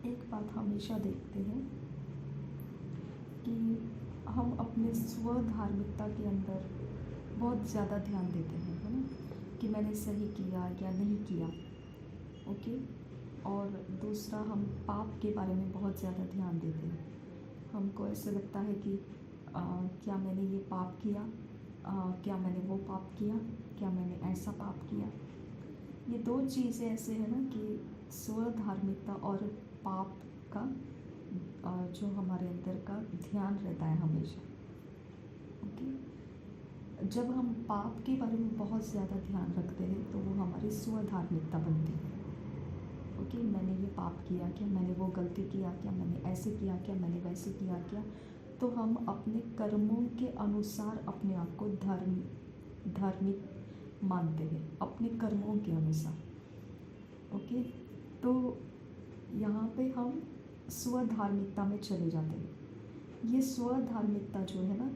एक बात हमेशा देखते हैं कि हम अपने स्व धार्मिकता के अंदर बहुत ज़्यादा ध्यान देते हैं, है ना, कि मैंने सही किया या नहीं किया। ओके। और दूसरा, हम पाप के बारे में बहुत ज़्यादा ध्यान देते हैं। हमको ऐसे लगता है कि क्या मैंने ये पाप किया, क्या मैंने वो पाप किया, क्या मैंने ऐसा पाप किया। ये दो चीज़ें ऐसे हैं ना कि स्व धार्मिकता और पाप का जो हमारे अंदर का ध्यान रहता है हमेशा। ओके। जब हम पाप के बारे में बहुत ज़्यादा ध्यान रखते हैं तो वो हमारी स्व धार्मिकता बनती है। ओके, मैंने ये पाप किया क्या, मैंने वो गलती किया क्या, मैंने ऐसे किया क्या, मैंने वैसे किया क्या। तो हम अपने कर्मों के अनुसार अपने आप को धार्मिक मानते हैं, अपने कर्मों के अनुसार। ओके। तो यहाँ पे हम स्व धार्मिकता में चले जाते हैं। ये स्व धार्मिकता जो है ना,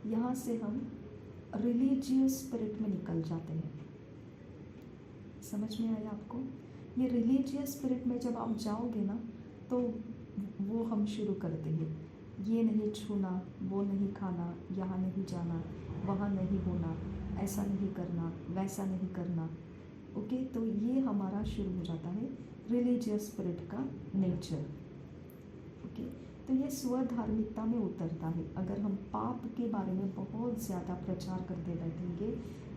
यहाँ से हम रिलीजियस स्पिरिट में निकल जाते हैं। समझ में आया आपको? ये रिलीजियस स्पिरिट में जब आप जाओगे ना तो वो हम शुरू करते हैं, ये नहीं छूना, वो नहीं खाना, यहाँ नहीं जाना, वहाँ नहीं होना, ऐसा नहीं करना, वैसा नहीं करना। ओके। तो ये हमारा शुरू हो जाता है रिलीजियस स्पिरिट का नेचर। ओके। तो ये स्व धार्मिकता में उतरता है अगर हम पाप के बारे में बहुत ज़्यादा प्रचार करते बैठेंगे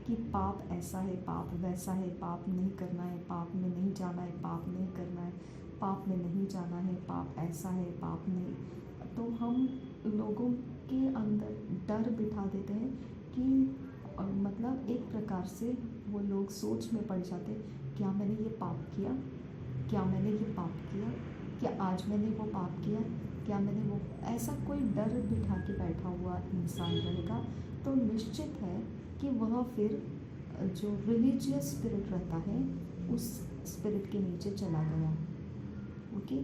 कि पाप ऐसा है, पाप वैसा है, पाप नहीं करना है, पाप में नहीं जाना है, पाप नहीं करना है, पाप में नहीं जाना है, पाप ऐसा है, पाप नहीं। तो हम लोगों के अंदर डर बिठा देते हैं कि मतलब एक प्रकार से वो लोग सोच में पड़ जाते, क्या मैंने ये पाप किया, क्या मैंने ये पाप किया, क्या आज मैंने वो पाप किया, क्या मैंने वो, ऐसा कोई डर बिठा के बैठा हुआ इंसान रहेगा तो निश्चित है कि वह फिर जो रिलीजियस स्पिरिट रहता है उस स्पिरिट के नीचे चला गया। ओके।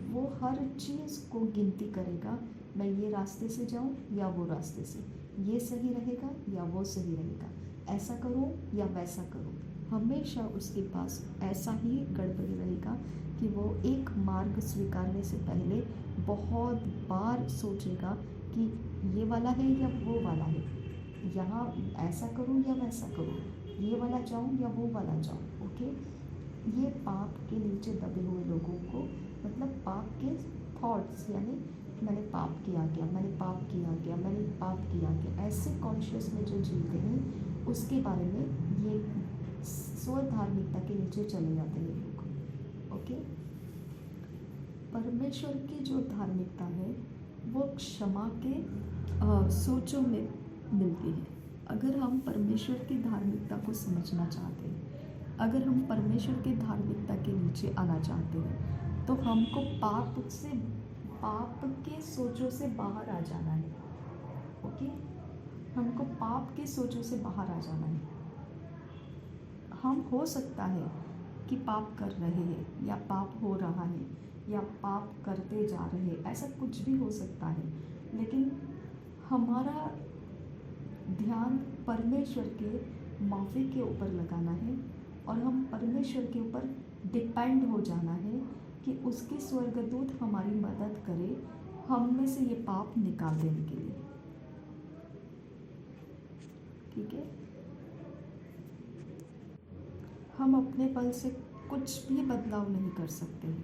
वो हर चीज़ को गिनती करेगा, मैं ये रास्ते से जाऊं या वो रास्ते से, ये सही रहेगा या वो सही रहेगा, ऐसा करूं या वैसा करूं। हमेशा उसके पास ऐसा ही गड़बड़ी रहेगा कि वो एक मार्ग स्वीकारने से पहले बहुत बार सोचेगा कि ये वाला है या वो वाला है, यहाँ ऐसा करूँ या वैसा करूँ, ये वाला जाऊँ या वो वाला जाऊँ। ओके। ये पाप के नीचे दबे हुए लोगों को, मतलब पाप के थॉट्स, यानी मैंने पाप किया क्या, मैंने पाप किया क्या, मैंने पाप किया क्या, ऐसे कॉन्शियस में जो जीते हैं उसके बारे में ये स्व धार्मिकता के नीचे चले जाते हैं लोग। ओके। परमेश्वर की जो धार्मिकता है वो क्षमा के सोचों में मिलती है। अगर हम परमेश्वर की धार्मिकता को समझना चाहते हैं, अगर हम परमेश्वर की धार्मिकता के नीचे आना चाहते हैं तो हमको पाप के सोचों से बाहर आ जाना है। ओके। हमको पाप के सोचों से बाहर आ जाना है। हम हो सकता है कि पाप कर रहे हैं या पाप हो रहा है या पाप करते जा रहे हैं, ऐसा कुछ भी हो सकता है, लेकिन हमारा ध्यान परमेश्वर के माफ़ी के ऊपर लगाना है और हम परमेश्वर के ऊपर डिपेंड हो जाना है कि उसके स्वर्गदूत हमारी मदद करे हम में से ये पाप निकाल देने के लिए। ठीक है। हम अपने बल से कुछ भी बदलाव नहीं कर सकते हैं,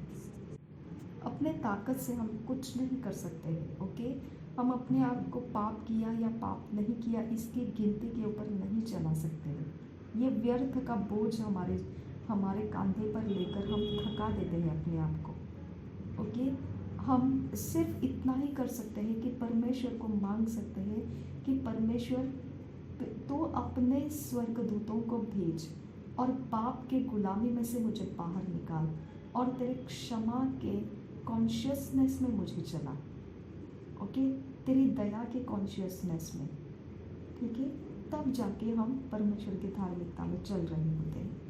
अपने ताकत से हम कुछ नहीं कर सकते हैं। ओके। हम अपने आप को पाप किया या पाप नहीं किया इसकी गिनती के ऊपर नहीं चला सकते हैं। ये व्यर्थ का बोझ हमारे कंधे पर लेकर हम थका देते हैं अपने आप को। ओके। हम सिर्फ इतना ही कर सकते हैं कि परमेश्वर को मांग सकते हैं कि परमेश्वर तो अपने स्वर्गदूतों को भेज और पाप के गुलामी में से मुझे बाहर निकाल और तेरे क्षमा के कॉन्शियसनेस में मुझे चला। ओके। तेरी दया के कॉन्शियसनेस में। ठीक है। तब जाके हम परमेश्वर की धार्मिकता में चल रहे होते हैं।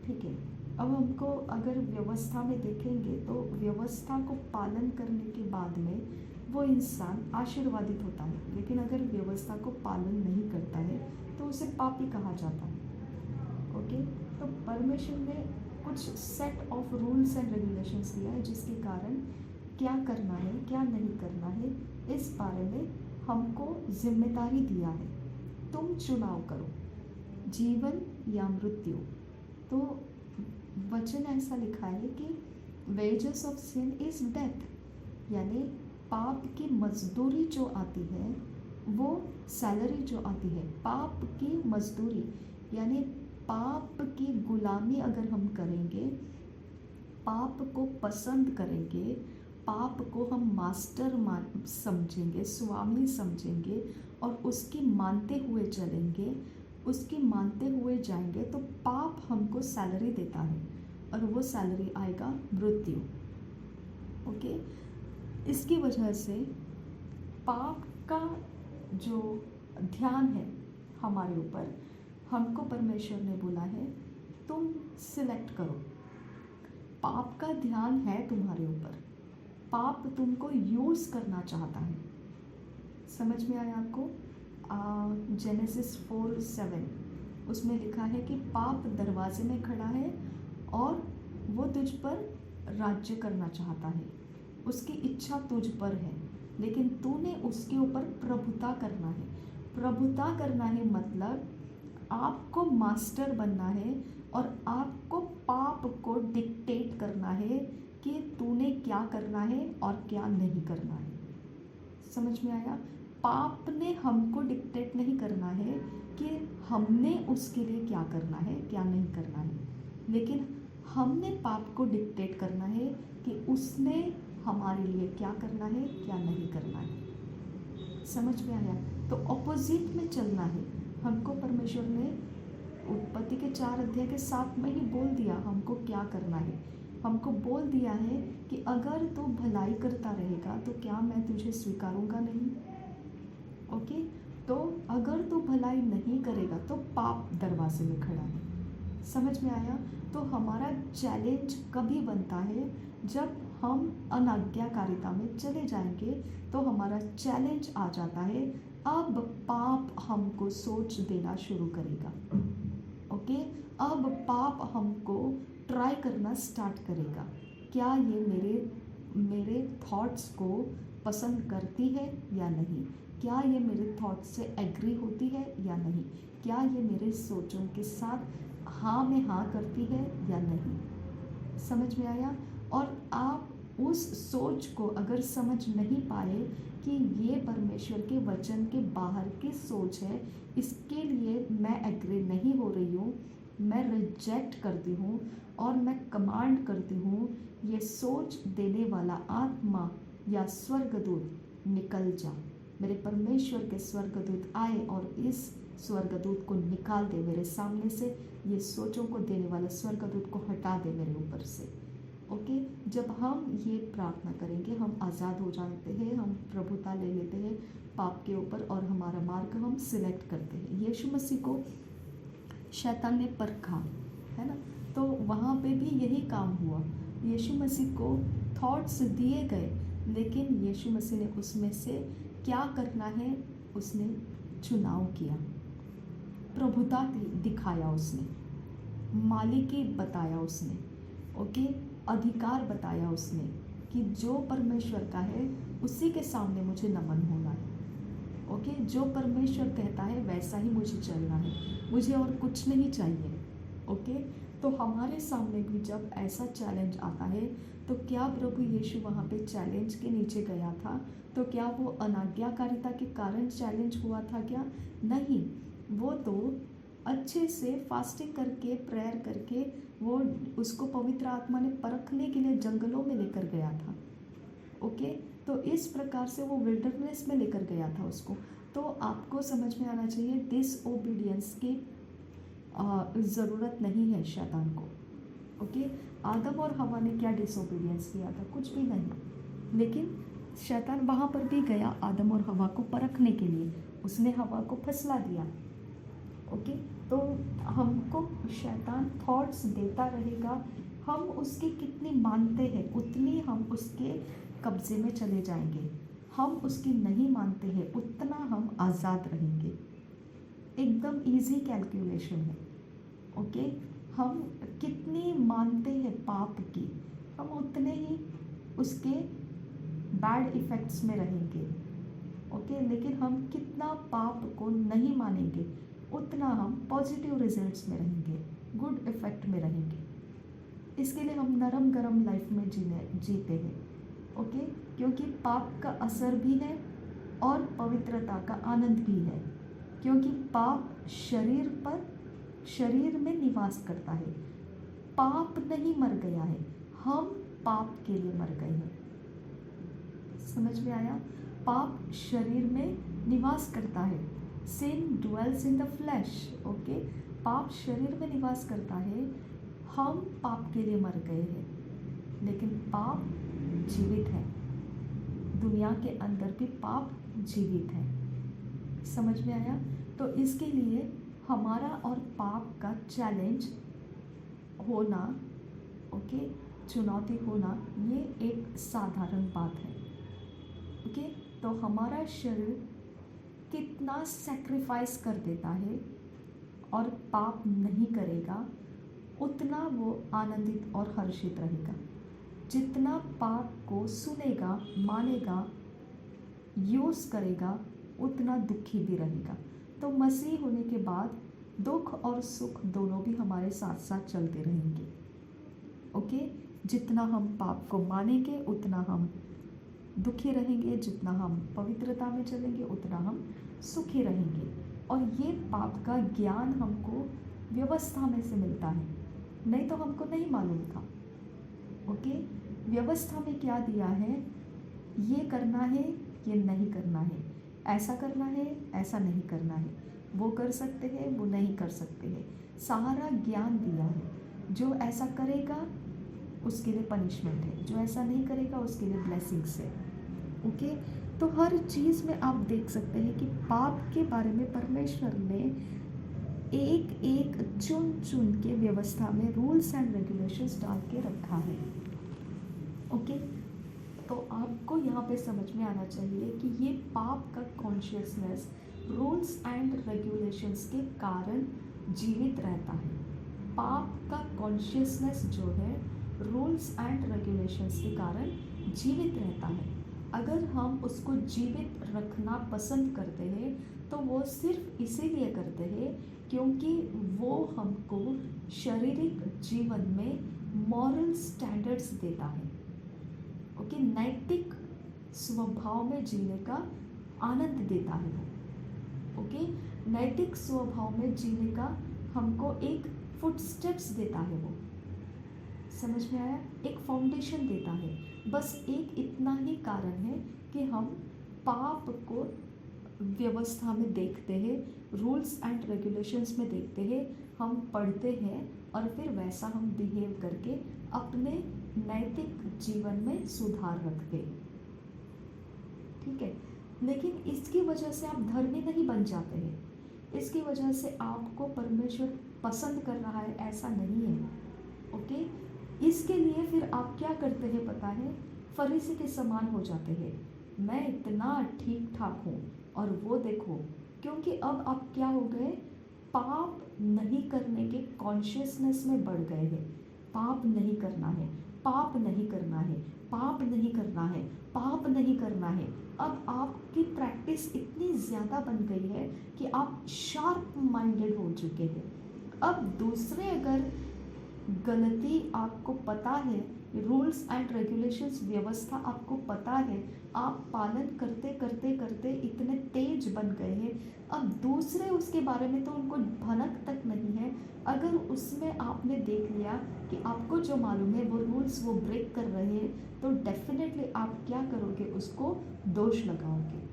ठीक है। अब हमको अगर व्यवस्था में देखेंगे तो व्यवस्था को पालन करने के बाद में वो इंसान आशीर्वादित होता है, लेकिन अगर व्यवस्था को पालन नहीं करता है तो उसे पापी कहा जाता है। ओके। तो परमेश्वर ने कुछ set of rules and regulations दिया है जिसके कारण क्या करना है क्या नहीं करना है इस बारे में हमको जिम्मेदारी दिया है। तुम चुनाव करो, जीवन या मृत्यु। तो वचन ऐसा लिखा है कि wages of sin is death, यानी पाप की मजदूरी जो आती है वो सैलरी जो आती है, पाप की मजदूरी यानी पाप की गुलामी अगर हम करेंगे, पाप को पसंद करेंगे, पाप को हम मास्टर समझेंगे, स्वामी समझेंगे और उसकी मानते हुए चलेंगे, उसकी मानते हुए जाएंगे, तो पाप हमको सैलरी देता है और वो सैलरी आएगा मृत्यु। ओके, इसकी वजह से पाप का जो ध्यान है हमारे ऊपर, हमको परमेश्वर ने बोला है तुम सिलेक्ट करो। पाप का ध्यान है तुम्हारे ऊपर, पाप तुमको यूज़ करना चाहता है। समझ में आया आपको? जेनेसिस 4:7 उसमें लिखा है कि पाप दरवाजे में खड़ा है और वो तुझ पर राज्य करना चाहता है, उसकी इच्छा तुझ पर है, लेकिन तूने उसके ऊपर प्रभुता करना है। प्रभुता करना है मतलब आपको मास्टर बनना है और आपको पाप को डिक्टेट करना है कि तूने क्या करना है और क्या नहीं करना है। समझ में आया? पाप ने हमको डिक्टेट नहीं करना है कि हमने उसके लिए क्या करना है क्या नहीं करना है, लेकिन हमने पाप को डिक्टेट करना है कि उसने हमारे लिए क्या करना है क्या नहीं करना है। समझ में आया? तो ऑपोजिट में चलना है हमको। परमेश्वर ने उत्पत्ति के 4:7 में ही बोल दिया हमको क्या करना है। हमको बोल दिया है कि अगर तू भलाई करता रहेगा तो क्या मैं तुझे स्वीकारूंगा नहीं। ओके, तो अगर तू भलाई नहीं करेगा तो पाप दरवाजे में खड़ा है। समझ में आया? तो हमारा चैलेंज कभी बनता है जब हम अनाज्ञाकारिता में चले जाएंगे, तो हमारा चैलेंज आ जाता है, अब पाप हमको सोच देना शुरू करेगा। ओके, अब पाप हमको ट्राई करना स्टार्ट करेगा, क्या ये मेरे थॉट्स को पसंद करती है या नहीं, क्या ये मेरे थॉट्स से एग्री होती है या नहीं, क्या ये मेरे सोचों के साथ हाँ में हाँ करती है या नहीं। समझ में आया? और आप उस सोच को अगर समझ नहीं पाए कि ये परमेश्वर के वचन के बाहर की सोच है, इसके लिए मैं एग्री नहीं हो रही हूँ, मैं रिजेक्ट करती हूँ और मैं कमांड करती हूँ, ये सोच देने वाला आत्मा या स्वर्गदूत निकल जा। मेरे परमेश्वर के स्वर्गदूत आए और इस स्वर्गदूत को निकाल दे मेरे सामने से, ये सोचों को देने वाला स्वर्गदूत को हटा दे मेरे ऊपर से। ओके, जब हम ये प्रार्थना करेंगे हम आज़ाद हो जाते हैं, हम प्रभुता ले लेते हैं पाप के ऊपर और हमारा मार्ग हम सिलेक्ट करते हैं। यीशु मसीह को शैतान ने परखा है ना, तो वहाँ पे भी यही काम हुआ। यीशु मसीह को थॉट्स दिए गए, लेकिन यीशु मसीह ने उसमें से क्या करना है उसने चुनाव किया, प्रभुता दिखाया उसने, मालिकी बताया उसने। ओके, अधिकार बताया उसने कि जो परमेश्वर का है उसी के सामने मुझे नमन होना है। ओके, जो परमेश्वर कहता है वैसा ही मुझे चलना है, मुझे और कुछ नहीं चाहिए। ओके, तो हमारे सामने भी जब ऐसा चैलेंज आता है तो क्या प्रभु यीशु वहाँ पे चैलेंज के नीचे गया था? तो क्या वो अनाज्ञाकारिता के कारण चैलेंज हुआ था क्या? नहीं, वो तो अच्छे से फास्टिंग करके प्रेयर करके वो उसको पवित्र आत्मा ने परखने के लिए जंगलों में लेकर गया था। ओके, तो इस प्रकार से वो विल्डरनेस में लेकर गया था उसको। तो आपको समझ में आना चाहिए डिसओबीडियंस की ज़रूरत नहीं है शैतान को। ओके, आदम और हवा ने क्या डिसओबीडियंस किया था? कुछ भी नहीं, लेकिन शैतान वहाँ पर भी गया आदम और हवा को परखने के लिए, उसने हवा को फंसला दिया। ओके, तो हमको शैतान थॉट्स देता रहेगा, हम उसकी कितनी मानते हैं उतनी हम उसके कब्जे में चले जाएंगे, हम उसकी नहीं मानते हैं उतना हम आज़ाद रहेंगे। एकदम इजी कैलकुलेशन है। ओके, हम कितनी मानते हैं पाप की, हम उतने ही उसके बैड इफ़ेक्ट्स में रहेंगे। ओके, लेकिन हम कितना पाप को नहीं मानेंगे उतना हम पॉजिटिव रिजल्ट्स में रहेंगे, गुड इफ़ेक्ट में रहेंगे। इसके लिए हम नरम गरम लाइफ में जीते हैं। ओके, क्योंकि पाप का असर भी है और पवित्रता का आनंद भी है, क्योंकि पाप शरीर में निवास करता है। पाप नहीं मर गया है, हम पाप के लिए मर गए हैं। समझ में आया? पाप शरीर में निवास करता है। Sin dwells in the flesh. Okay, पाप शरीर में निवास करता है, हम पाप के लिए मर गए हैं, लेकिन पाप जीवित है। दुनिया के अंदर भी पाप जीवित है। समझ में आया? तो इसके लिए हमारा और पाप का चैलेंज होना, ओके, चुनौती होना, ये एक साधारण बात है। ओके, तो हमारा शरीर कितना सैक्रिफाइस कर देता है और पाप नहीं करेगा, उतना वो आनंदित और हर्षित रहेगा। जितना पाप को सुनेगा, मानेगा, यूज़ करेगा, उतना दुखी भी रहेगा। तो मसीह होने के बाद दुख और सुख दोनों भी हमारे साथ साथ चलते रहेंगे। ओके, जितना हम पाप को मानेंगे उतना हम दुखी रहेंगे, जितना हम पवित्रता में चलेंगे उतना हम सुखी रहेंगे। और ये पाप का ज्ञान हमको व्यवस्था में से मिलता है, नहीं तो हमको नहीं मालूम था। ओके, व्यवस्था में क्या दिया है, ये करना है, ये नहीं करना है, ऐसा करना है, ऐसा नहीं करना है, वो कर सकते हैं, वो नहीं कर सकते हैं, सारा ज्ञान दिया है। जो ऐसा करेगा उसके लिए पनिशमेंट है, जो ऐसा नहीं करेगा उसके लिए ब्लेसिंग्स है। ओके, तो हर चीज़ में आप देख सकते हैं कि पाप के बारे में परमेश्वर ने एक एक चुन चुन के व्यवस्था में रूल्स एंड रेगुलेशंस डाल के रखा है। ओके, तो आपको यहाँ पे समझ में आना चाहिए कि ये पाप का कॉन्शियसनेस रूल्स एंड रेगुलेशंस के कारण जीवित रहता है। पाप का कॉन्शियसनेस जो है रूल्स एंड रेगुलेशंस के कारण जीवित रहता है। अगर हम उसको जीवित रखना पसंद करते हैं तो वो सिर्फ इसीलिए करते हैं क्योंकि वो हमको शारीरिक जीवन में मॉरल स्टैंडर्ड्स देता है। ओके, नैतिक स्वभाव में जीने का आनंद देता है वो। ओके, नैतिक स्वभाव में जीने का हमको एक फुटस्टेप्स देता है वो। समझ में आया? एक फाउंडेशन देता है। बस एक इतना ही कारण है कि हम पाप को व्यवस्था में देखते हैं, रूल्स एंड रेगुलेशंस में देखते हैं, हम पढ़ते हैं और फिर वैसा हम बिहेव करके अपने नैतिक जीवन में सुधार रखते हैं। ठीक है, लेकिन इसकी वजह से आप धर्मी नहीं बन जाते हैं, इसकी वजह से आपको परमेश्वर पसंद कर रहा है ऐसा नहीं है। ओके, इसके लिए फिर आप क्या करते हैं पता है? फरीसी के समान हो जाते हैं। मैं इतना ठीक ठाक हूँ और वो देखो, क्योंकि अब आप क्या हो गए, पाप नहीं करने के कॉन्शियसनेस में बढ़ गए हैं। पाप नहीं करना है, पाप नहीं करना है, पाप नहीं करना है, पाप नहीं करना है। अब आपकी प्रैक्टिस इतनी ज़्यादा बन गई है कि आप शार्प माइंडेड हो चुके हैं। अब दूसरे अगर गलती आपको पता है, रूल्स एंड रेगुलेशंस व्यवस्था आपको पता है, आप पालन करते करते करते इतने तेज बन गए हैं, अब दूसरे उसके बारे में तो उनको भनक तक नहीं है। अगर उसमें आपने देख लिया कि आपको जो मालूम है वो रूल्स वो ब्रेक कर रहे हैं, तो डेफिनेटली आप क्या करोगे, उसको दोष लगाओगे।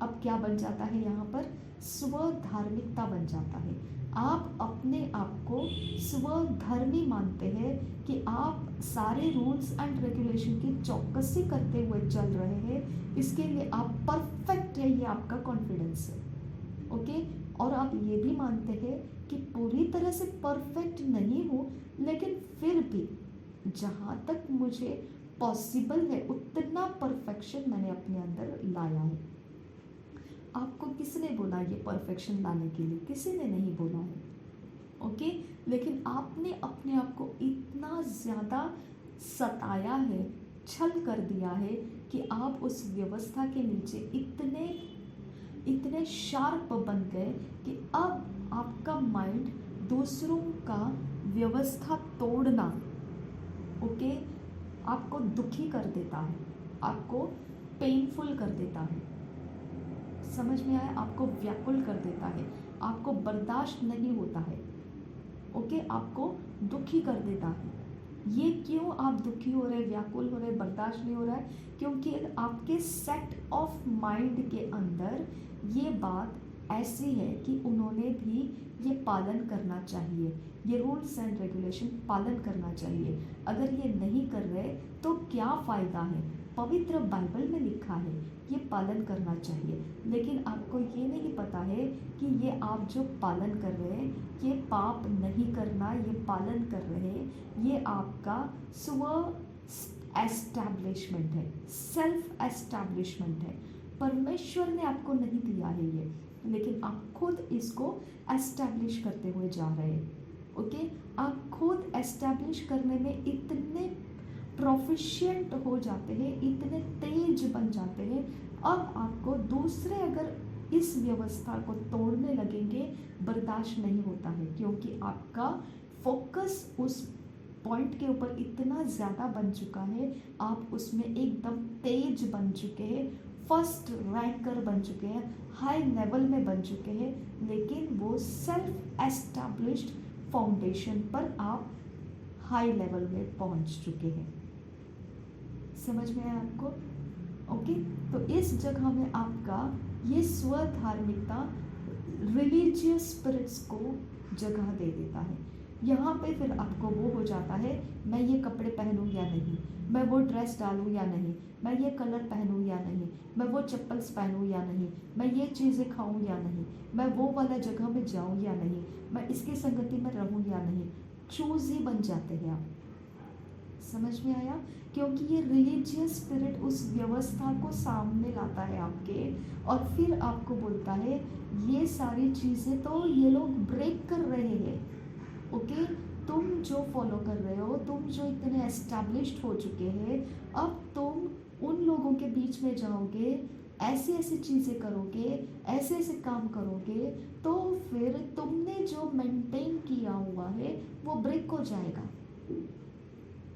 अब क्या बन जाता है यहाँ पर? स्वधार्मिकता बन जाता है। आप अपने आप को स्वधर्मी मानते हैं कि आप सारे रूल्स एंड रेगुलेशन की चौकसी करते हुए चल रहे हैं, इसके लिए आप परफेक्ट है, ये आपका कॉन्फिडेंस है। ओके, और आप ये भी मानते हैं कि पूरी तरह से परफेक्ट नहीं हूँ, लेकिन फिर भी जहाँ तक मुझे पॉसिबल है उतना परफेक्शन मैंने अपने अंदर लाया है। आपको किसने बोला ये परफेक्शन लाने के लिए? किसी ने नहीं बोला है। ओके, लेकिन आपने अपने आप को इतना ज़्यादा सताया है, छल कर दिया है कि आप उस व्यवस्था के नीचे इतने इतने शार्प बन गए कि अब आपका माइंड दूसरों का व्यवस्था तोड़ना, ओके, आपको दुखी कर देता है, आपको पेनफुल कर देता है। समझ में आया? आपको व्याकुल कर देता है, आपको बर्दाश्त नहीं होता है, ओके, आपको दुखी कर देता है। ये क्यों आप दुखी हो रहे, व्याकुल हो रहे, बर्दाश्त नहीं हो रहा है? क्योंकि आपके सेट ऑफ माइंड के अंदर ये बात ऐसी है कि उन्होंने भी ये पालन करना चाहिए, ये रूल्स एंड रेगुलेशन पालन करना चाहिए। अगर ये नहीं कर रहे तो क्या फ़ायदा है? पवित्र बाइबल में लिखा है ये पालन करना चाहिए, लेकिन आपको ये नहीं पता है कि ये आप जो पालन कर रहे हैं ये पाप नहीं करना, ये पालन कर रहे हैं, ये आपका स्व एस्टैब्लिशमेंट है, सेल्फ एस्टैब्लिशमेंट है। परमेश्वर ने आपको नहीं दिया है ये, लेकिन आप खुद इसको एस्टैब्लिश करते हुए जा रहे हैं, ओके। आप खुद एस्टैब्लिश करने में इतने प्रोफिशिएंट हो जाते हैं, इतने तेज बन जाते हैं, अब आपको दूसरे अगर इस व्यवस्था को तोड़ने लगेंगे बर्दाश्त नहीं होता है, क्योंकि आपका फोकस उस पॉइंट के ऊपर इतना ज़्यादा बन चुका है, आप उसमें एकदम तेज बन चुके हैं, फर्स्ट रैंकर बन चुके हैं, हाई लेवल में बन चुके हैं, लेकिन वो सेल्फ एस्टैब्लिश्ड फाउंडेशन पर आप हाई लेवल में पहुंच चुके हैं। समझ में आया आपको? ओके, तो इस जगह में आपका ये स्वधार्मिकता रिलीजियस स्पिरिट्स को जगह दे देता है। यहाँ पे फिर आपको वो हो जाता है, मैं ये कपड़े पहनूं या नहीं, मैं वो ड्रेस डालूं या नहीं, मैं ये कलर पहनूं या नहीं, मैं वो चप्पल्स पहनूं या नहीं, मैं ये चीज़ें खाऊं या नहीं, मैं वो वाला जगह में जाऊं या नहीं, मैं इसकी संगति में रहूं या नहीं। चूज ही बन जाते हैं आप। समझ में आया? क्योंकि ये रिलीजियस स्पिरिट उस व्यवस्था को सामने लाता है आपके, और फिर आपको बोलता है ये सारी चीज़ें तो ये लोग ब्रेक कर रहे हैं, ओके। तुम जो फॉलो कर रहे हो, तुम जो इतने एस्टैब्लिश्ड हो चुके हैं, अब तुम उन लोगों के बीच में जाओगे, ऐसी ऐसी चीज़ें करोगे, ऐसे ऐसे काम करोगे, तो फिर तुमने जो मेंटेन किया हुआ है वो ब्रेक हो जाएगा,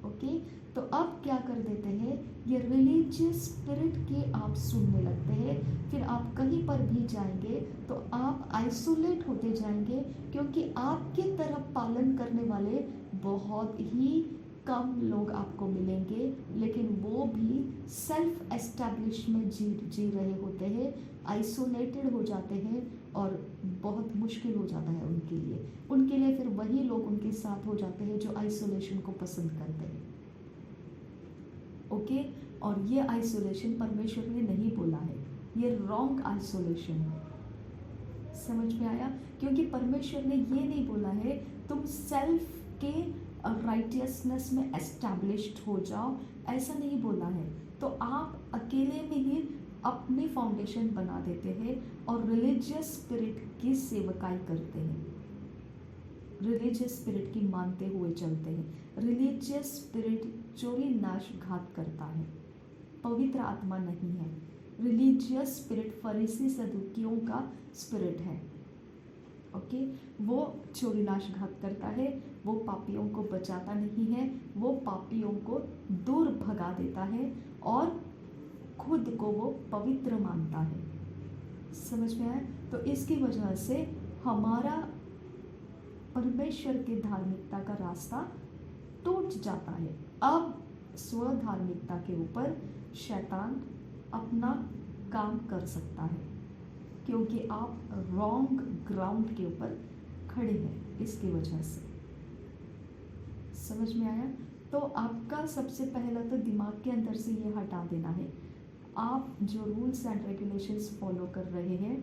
ओके। तो अब क्या कर देते हैं, ये रिलीजियस स्पिरिट के आप सुनने लगते हैं, फिर आप कहीं पर भी जाएंगे तो आप आइसोलेट होते जाएंगे, क्योंकि आपकी तरफ पालन करने वाले बहुत ही कम लोग आपको मिलेंगे, लेकिन वो भी सेल्फ एस्टैब्लिश में जी रहे होते हैं, आइसोलेटेड हो जाते हैं, और बहुत मुश्किल हो जाता है उनके लिए फिर वही लोग उनके साथ हो जाते हैं जो आइसोलेशन को पसंद करते हैं, ओके। और ये आइसोलेशन परमेश्वर ने नहीं बोला है, ये रॉन्ग आइसोलेशन है। समझ में आया? क्योंकि परमेश्वर ने ये नहीं बोला है तुम सेल्फ के राइटियसनेस में एस्टैब्लिश्ड हो जाओ, ऐसा नहीं बोला है। तो आप अकेले में ही अपनी फाउंडेशन बना देते हैं और रिलीजियस स्पिरिट की सेवकाई करते हैं, रिलीजियस स्पिरिट की मानते हुए चलते हैं। रिलीजियस स्पिरिट चोरी नाश घात करता है, पवित्र आत्मा नहीं है। रिलीजियस स्पिरिट फरीसी सदुकियों का स्पिरिट है, ओके। वो चोरी नाश घात करता है, वो पापियों को बचाता नहीं है, वो पापियों को दूर भगा देता है और खुद को वो पवित्र मानता है। समझ में आया? तो इसकी वजह से हमारा परमेश्वर के धार्मिकता का रास्ता टूट जाता है। अब स्वधार्मिकता के ऊपर शैतान अपना काम कर सकता है, क्योंकि आप रॉन्ग ग्राउंड के ऊपर खड़े हैं इसकी वजह से। समझ में आया? तो आपका सबसे पहला तो दिमाग के अंदर से ये हटा देना है, आप जो रूल्स एंड रेगुलेशंस फॉलो कर रहे हैं,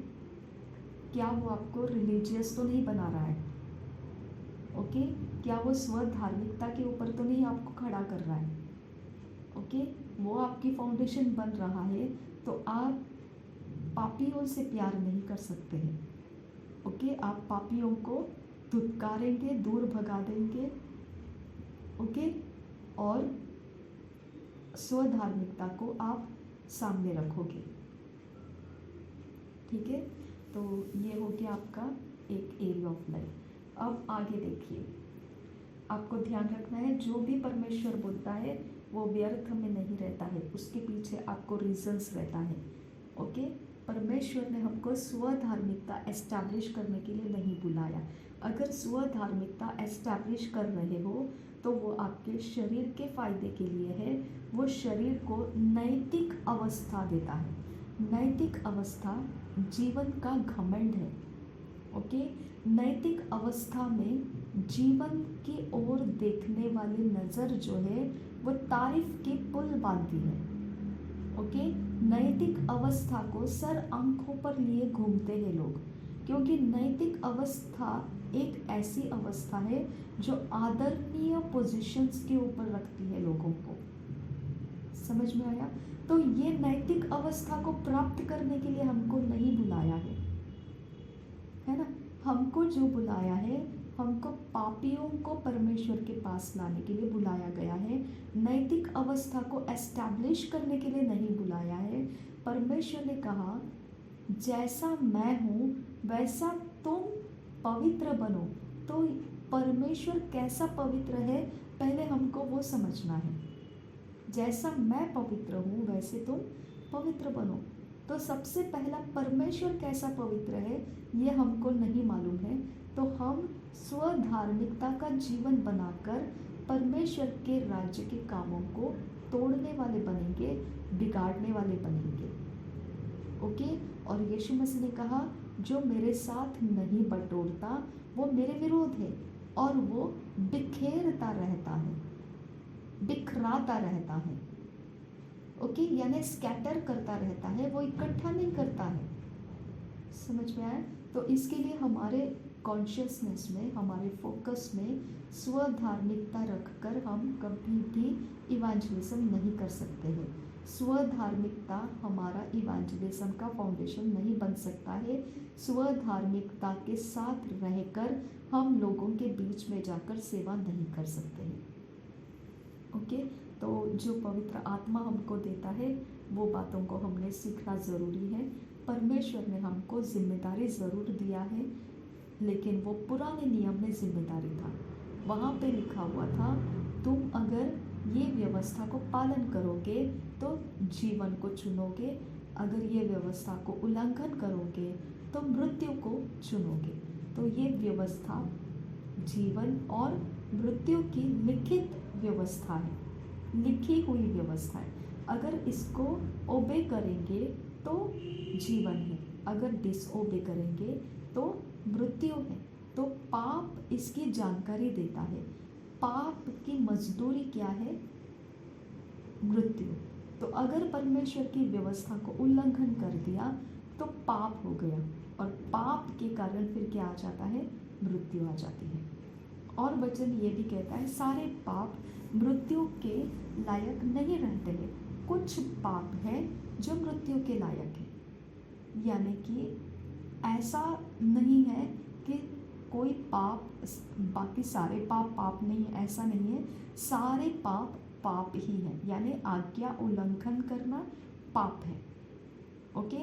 क्या वो आपको रिलीजियस तो नहीं बना रहा है, ओके। क्या वो स्वधार्मिकता के ऊपर तो नहीं आपको खड़ा कर रहा है, ओके। वो आपकी फाउंडेशन बन रहा है, तो आप पापियों से प्यार नहीं कर सकते हैं, ओके। आप पापियों को धुतकारेंगे, दूर भगा देंगे। ओके, और स्वधार्मिकता को आप सामने रखोगे। ठीक है, तो ये हो गया आपका एक एरिया ऑफ लाइफ। अब आगे देखिए, आपको ध्यान रखना है जो भी परमेश्वर बोलता है वो व्यर्थ में नहीं रहता है, उसके पीछे आपको रीजंस रहता है। ओके, परमेश्वर ने हमको स्वधार्मिकता एस्टैब्लिश करने के लिए नहीं बुलाया। अगर स्वधार्मिकता एस्टैब्लिश कर रहे हो तो वो आपके शरीर के फायदे के लिए है। वो शरीर को नैतिक अवस्था देता है। नैतिक अवस्था जीवन का घमंड है। ओके, नैतिक अवस्था में जीवन की ओर देखने वाली नज़र जो है वो तारीफ के पुल बांधती है। ओके, नैतिक अवस्था को सर आंखों पर लिए घूमते हैं लोग, क्योंकि नैतिक अवस्था एक ऐसी अवस्था है जो आदरणीय पोजीशंस के ऊपर रखती है लोगों को। समझ में आया? तो ये नैतिक अवस्था को प्राप्त करने के लिए हमको नहीं बुलाया है ना? हमको जो बुलाया है, हमको पापियों को परमेश्वर के पास लाने के लिए बुलाया गया है। नैतिक अवस्था को एस्टैब्लिश करने के लिए नहीं बुलाया है। परमेश्वर ने कहा जैसा मैं हूँ वैसा तुम पवित्र बनो। तो परमेश्वर कैसा पवित्र है पहले हमको वो समझना है। जैसा मैं पवित्र हूँ वैसे तुम पवित्र बनो। तो सबसे पहला परमेश्वर कैसा पवित्र है ये हमको नहीं मालूम है, तो हम स्वधार्मिकता का जीवन बनाकर परमेश्वर के राज्य के कामों को तोड़ने वाले बनेंगे, बिगाड़ने वाले बनेंगे। ओके, और यीशु मसीह ने कहा जो मेरे साथ नहीं बटोरता वो मेरे विरोध है, और वो बिखेरता रहता है, बिखराता रहता है। ओके, यानी स्कैटर करता रहता है, वो इकट्ठा नहीं करता है। समझ में आया? तो इसके लिए हमारे कॉन्शियसनेस में, हमारे फोकस में स्वधार्मिकता रखकर हम कभी भी इवांजलिज्म नहीं कर सकते हैं। स्वधार्मिकता हमारा इवांजलिज्म का फाउंडेशन नहीं बन सकता है। स्वधार्मिकता के साथ रहकर हम लोगों के बीच में जाकर सेवा नहीं कर सकते हैं। ओके, तो जो पवित्र आत्मा हमको देता है वो बातों को हमने सीखना ज़रूरी है। परमेश्वर ने हमको जिम्मेदारी ज़रूर दिया है, लेकिन वो पुराने नियम में जिम्मेदारी था। वहाँ पे लिखा हुआ था तुम अगर ये व्यवस्था को पालन करोगे तो जीवन को चुनोगे, अगर ये व्यवस्था को उल्लंघन करोगे तो मृत्यु को चुनोगे। तो ये व्यवस्था जीवन और मृत्यु की लिखित व्यवस्था है, लिखी हुई व्यवस्था है। अगर इसको ओबे करेंगे तो जीवन है, अगर डिसओबे करेंगे तो मृत्यु है। तो पाप इसकी जानकारी देता है। पाप की मजदूरी क्या है? मृत्यु। तो अगर परमेश्वर की व्यवस्था को उल्लंघन कर दिया तो पाप हो गया, और पाप के कारण फिर क्या आ जाता है? मृत्यु आ जाती है। और वचन ये भी कहता है सारे पाप मृत्यु के लायक नहीं रहते हैं, कुछ पाप है जो मृत्यु के लायक है। यानी कि ऐसा नहीं है कि कोई पाप, बाकी सारे पाप पाप नहीं है, ऐसा नहीं है। सारे पाप पाप ही है, यानी आज्ञा उल्लंघन करना पाप है। ओके,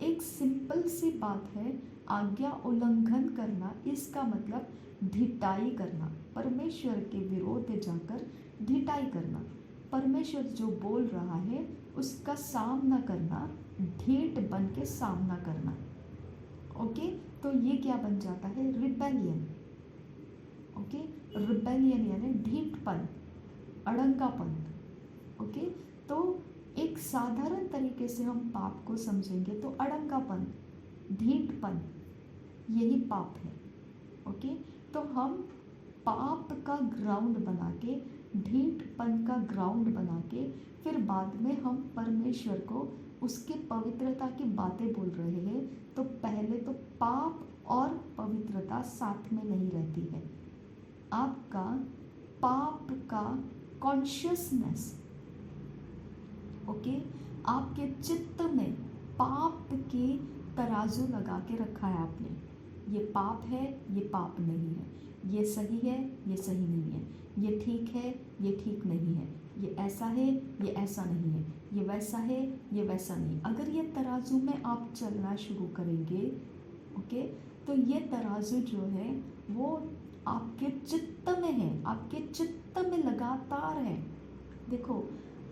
एक सिंपल सी बात है, आज्ञा उल्लंघन करना इसका मतलब ढिठाई करना, परमेश्वर के विरोध जाकर ढिठाई करना। परमेश्वर जो बोल रहा है उसका सामना करना, ढीठ बन के सामना करना। ओके, तो ये क्या बन जाता है? रिबेलियन। ओके, रिबेलियन यानी ढीठपन, अड़ंगापन। ओके, तो एक साधारण तरीके से हम पाप को समझेंगे तो अड़ंगापन, ढीठपन, यही पाप है। ओके, तो हम पाप का ग्राउंड बना के, ढीठपन का ग्राउंड बना के, फिर बाद में हम परमेश्वर को उसके पवित्रता की बातें बोल रहे हैं, तो पहले तो पाप और पवित्रता साथ में नहीं रहती है। आपका पाप का कॉन्शियसनेस, ओके, आपके चित्त में पाप की तराजू लगा के रखा है आपने। ये पाप है, ये पाप नहीं है, ये सही है, ये सही नहीं है, ये ठीक है, ये ठीक नहीं है, ये ऐसा है, ये ऐसा नहीं है, ये वैसा है, ये वैसा नहीं। अगर ये तराजू में आप चलना शुरू करेंगे, ओके, तो ये तराजू जो है वो आपके चित्त में है, आपके चित्त में लगातार है। देखो,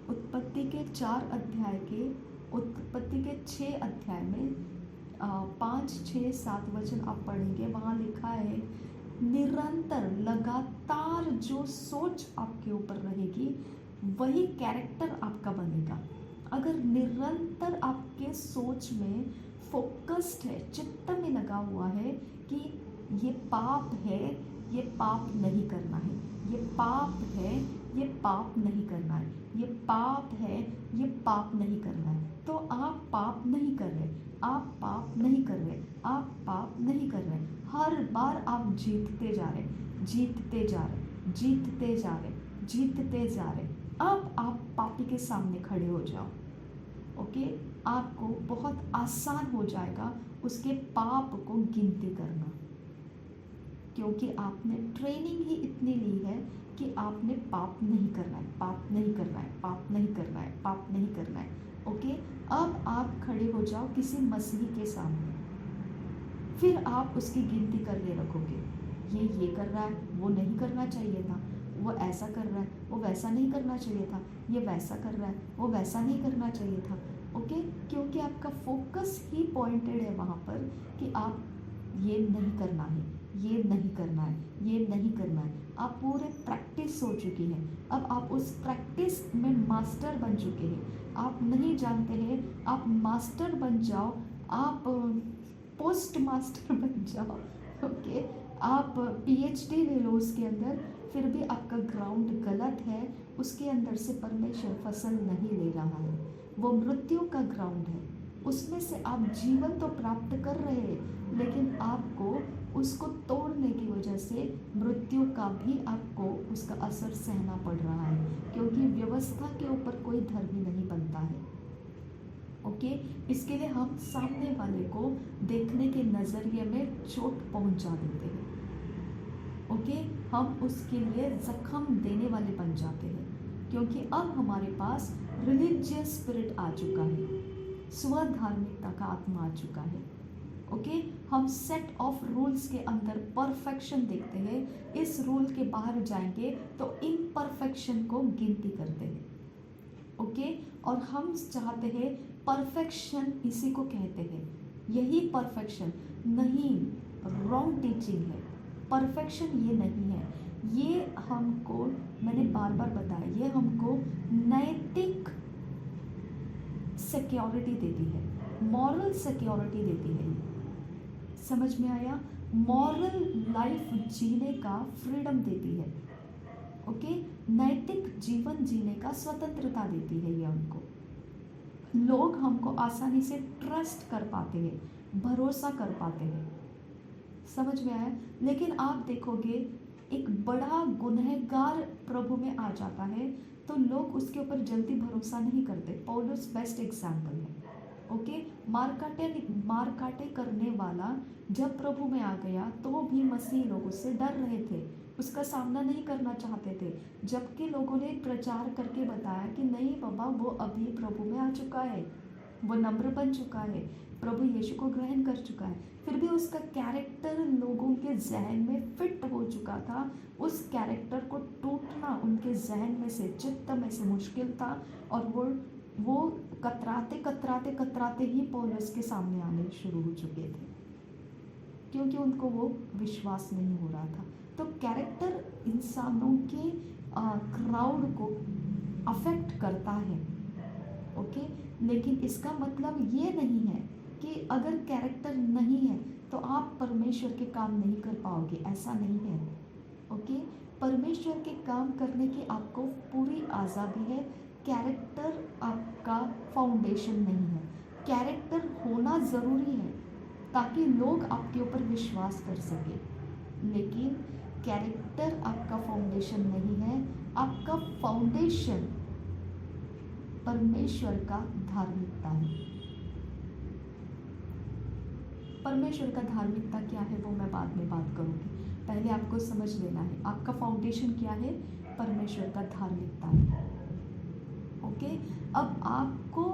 उत्पत्ति के 4 अध्याय के, उत्पत्ति के 6 अध्याय में 5, 6, 7 वचन आप पढ़ेंगे, वहाँ लिखा है निरंतर लगातार जो सोच आपके ऊपर रहेगी वही कैरेक्टर आपका बनेगा। अगर निरंतर आपके सोच में फोकस्ड है, चित्त में लगा हुआ है कि ये पाप है, ये पाप नहीं करना है, ये पाप है, ये पाप नहीं करना है, ये पाप है, ये पाप नहीं करना है, तो आप पाप नहीं कर रहे, आप पाप नहीं कर रहे, आप पाप नहीं कर रहे। हर बार आप जीतते जा रहे, जीतते जा रहे, जीतते जा रहे, जीतते जा रहे। अब आप पापी के सामने खड़े हो जाओ, ओके, आपको बहुत आसान हो जाएगा उसके पाप को गिनती करना, क्योंकि आपने ट्रेनिंग ही इतनी ली है कि आपने पाप नहीं करना है, पाप नहीं करना है, पाप नहीं करना है, पाप नहीं करना है। ओके, अब आप खड़े हो जाओ किसी मसीही के सामने, फिर आप उसकी गिनती करने रखोगे, ये कर रहा है, वो नहीं करना चाहिए था, वो ऐसा कर रहा है, वो वैसा नहीं करना चाहिए था, ये वैसा कर रहा है, वो वैसा नहीं करना चाहिए था। ओके, क्योंकि आपका फोकस ही पॉइंटेड है वहाँ पर कि आप ये नहीं करना है, ये नहीं करना है, ये नहीं करना है। आप पूरे प्रैक्टिस हो चुकी हैं, अब आप उस प्रैक्टिस में मास्टर बन चुके हैं। आप नहीं जानते हैं, आप मास्टर बन जाओ, आप पोस्ट मास्टर बन जाओ, ओके, आप पीएचडी ले लो उसके अंदर, फिर भी आपका ग्राउंड गलत है, उसके अंदर से परमेश्वर फसल नहीं ले रहा है, वो मृत्यु का ग्राउंड है। उसमें से आप जीवन तो प्राप्त कर रहे हैं, लेकिन आपको उसको तोड़ने की वजह से मृत्यु का भी आपको उसका असर सहना पड़ रहा है, क्योंकि व्यवस्था के ऊपर कोई धर्मी नहीं बनता है। ओके, इसके लिए हम सामने वाले को देखने के नज़रिए में चोट पहुंचा देते हैं। ओके, हम उसके लिए जख्म देने वाले बन जाते हैं, क्योंकि अब हमारे पास रिलीजियस स्पिरिट आ चुका है, स्वधार्मिकता का आत्मा आ चुका है। ओके, हम सेट ऑफ रूल्स के अंदर परफेक्शन देखते हैं, इस रूल के बाहर जाएंगे तो इम्परफेक्शन को गिनती करते हैं। ओके, और हम चाहते हैं परफेक्शन, इसी को कहते हैं, यही परफेक्शन नहीं, रॉन्ग टीचिंग है। परफेक्शन ये नहीं है, ये हमको, मैंने बार बार बताया, ये हमको नैतिक सिक्योरिटी देती है, मॉरल सिक्योरिटी देती है। समझ में आया? मॉरल लाइफ जीने का फ्रीडम देती है। ओके, नैतिक जीवन जीने का स्वतंत्रता देती है ये हमको। लोग हमको आसानी से ट्रस्ट कर पाते हैं, भरोसा कर पाते हैं। समझ में आया? लेकिन आप देखोगे एक बड़ा गुनहगार प्रभु में आ जाता है तो लोग उसके ऊपर जल्दी भरोसा नहीं करते। पौलुस बेस्ट एग्जाम्पल है। ओके, मार काटे करने वाला जब प्रभु में आ गया तो भी मसीह लोग उससे डर रहे थे, उसका सामना नहीं करना चाहते थे, जबकि लोगों ने प्रचार करके बताया कि नहीं बाबा, वो अभी प्रभु में आ चुका है, वो नम्र बन चुका है, प्रभु यीशु को ग्रहण कर चुका है। फिर भी उसका कैरेक्टर लोगों के जहन में फिट हो चुका था, उस कैरेक्टर को टूटना उनके जहन में से, चित्त में से मुश्किल था, और वो कतराते कतराते कतराते ही पौलुस के सामने आने शुरू हो चुके थे, क्योंकि उनको वो विश्वास नहीं हो रहा था। तो कैरेक्टर इंसानों के क्राउड को अफेक्ट करता है। ओके, लेकिन इसका मतलब ये नहीं है कि अगर कैरेक्टर नहीं है तो आप परमेश्वर के काम नहीं कर पाओगे, ऐसा नहीं है। ओके, परमेश्वर के काम करने की आपको पूरी आज़ादी है। कैरेक्टर आपका फाउंडेशन नहीं है, कैरेक्टर होना ज़रूरी है ताकि लोग आपके ऊपर विश्वास कर सके, लेकिन कैरेक्टर आपका फाउंडेशन नहीं है। आपका फाउंडेशन परमेश्वर का धार्मिकता है। परमेश्वर का धार्मिकता क्या है वो मैं बाद में बात करूँगी, पहले आपको समझ लेना है आपका फाउंडेशन क्या है, परमेश्वर का धार्मिकता है। ओके, अब आपको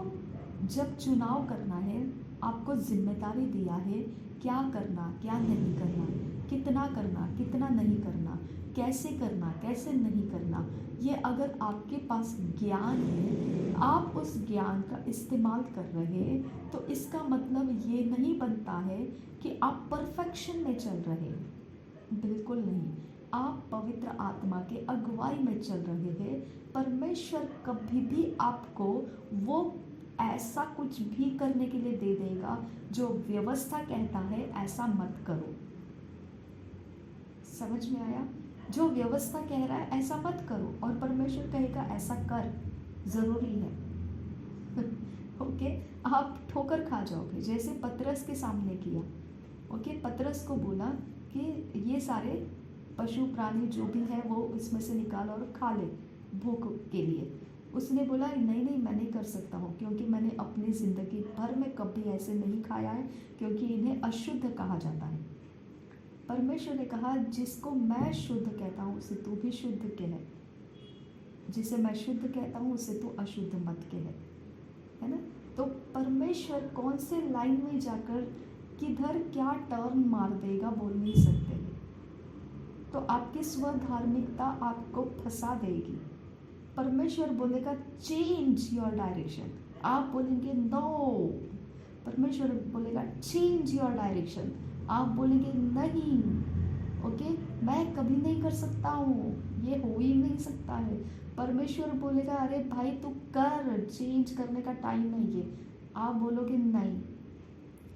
जब चुनाव करना है, आपको जिम्मेदारी दिया है क्या करना क्या नहीं करना, कितना करना कितना नहीं करना, कैसे करना कैसे नहीं करना, ये अगर आपके पास ज्ञान है, आप उस ज्ञान का इस्तेमाल कर रहे हैं, तो इसका मतलब ये नहीं बनता है कि आप परफेक्शन में चल रहे हैं, बिल्कुल नहीं। आप पवित्र आत्मा के अगुवाई में चल रहे हैं। परमेश्वर कभी भी आपको वो ऐसा कुछ भी करने के लिए दे देगा जो व्यवस्था कहता है ऐसा मत करो। समझ में आया? जो व्यवस्था कह रहा है ऐसा मत करो और परमेश्वर कहेगा ऐसा कर, जरूरी है। ओके, आप ठोकर खा जाओगे, जैसे पतरस के सामने किया। ओके, पतरस को बोला कि ये सारे पशु प्राणी जो भी है वो इसमें से निकाल और खा ले भूख के लिए। उसने बोला नहीं नहीं, मैं नहीं कर सकता हूँ, क्योंकि मैंने अपनी ज़िंदगी भर में कभी ऐसे नहीं खाया है, क्योंकि इन्हें अशुद्ध कहा जाता है। परमेश्वर ने कहा जिसको मैं शुद्ध कहता हूँ उसे तू भी शुद्ध कह, जिसे मैं शुद्ध कहता हूँ उसे तू अशुद्ध मत कह, है ना। तो परमेश्वर कौन से लाइन में जाकर किधर क्या टर्न मार देगा बोल नहीं सकते। तो आपकी स्वधार्मिकता आपको फंसा देगी। परमेश्वर बोलेगा चेंज योर डायरेक्शन, आप बोलेंगे नो। परमेश्वर बोलेगा चेंज योर डायरेक्शन, आप बोलेंगे नहीं। ओके, मैं कभी नहीं कर सकता हूँ, ये हो ही नहीं सकता है। परमेश्वर बोलेगा अरे भाई तू कर, चेंज करने का टाइम है ये, आप बोलोगे नहीं,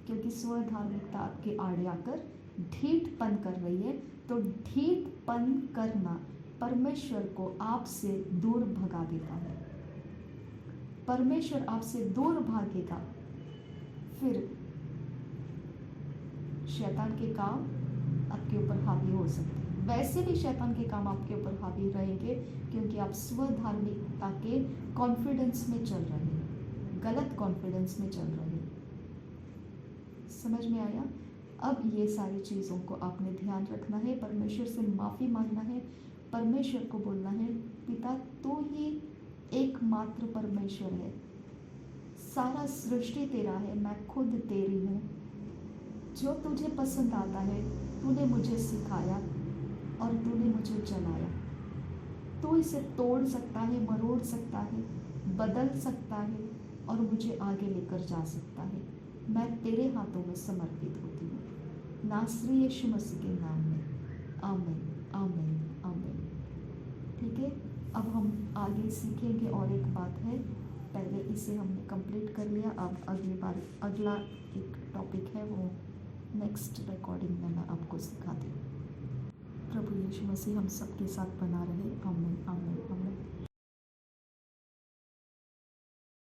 क्योंकि स्वधार्मिकता आपके आड़े आकर ढीठपन कर रही है। तो ढीठपन करना परमेश्वर को आपसे दूर भगा देता है। परमेश्वर आपसे दूर भागेगा, फिर शैतान के काम आपके ऊपर हावी हो सकते हैं। वैसे भी शैतान के काम आपके ऊपर हावी रहेंगे, क्योंकि आप स्वधार्मिकता के कॉन्फिडेंस में चल रहे हैं, गलत कॉन्फिडेंस में चल रहे हैं। समझ में आया? अब ये सारी चीज़ों को आपने ध्यान रखना है, परमेश्वर से माफ़ी मांगना है, परमेश्वर को बोलना है पिता तू ही एकमात्र परमेश्वर है, सारा सृष्टि तेरा है, मैं खुद तेरी हूँ। जो तुझे पसंद आता है तूने मुझे सिखाया और तूने मुझे चलाया। तू इसे तोड़ सकता है, मरोड़ सकता है, बदल सकता है और मुझे आगे लेकर जा सकता है। मैं तेरे हाथों में समर्पित होती हूँ, नासरी यीशु मसीह के नाम में, आमीन आमीन आमीन। ठीक है, अब हम आगे सीखेंगे। और एक बात है, पहले इसे हमने कंप्लीट कर लिया, अब अगली बार अगला एक टॉपिक है वो नेक्स्ट रिकॉर्डिंग में मैं आपको सिखाती हूँ। प्रभु यीशु मसीह हम सबके साथ बना रहे। आमीन आमीन।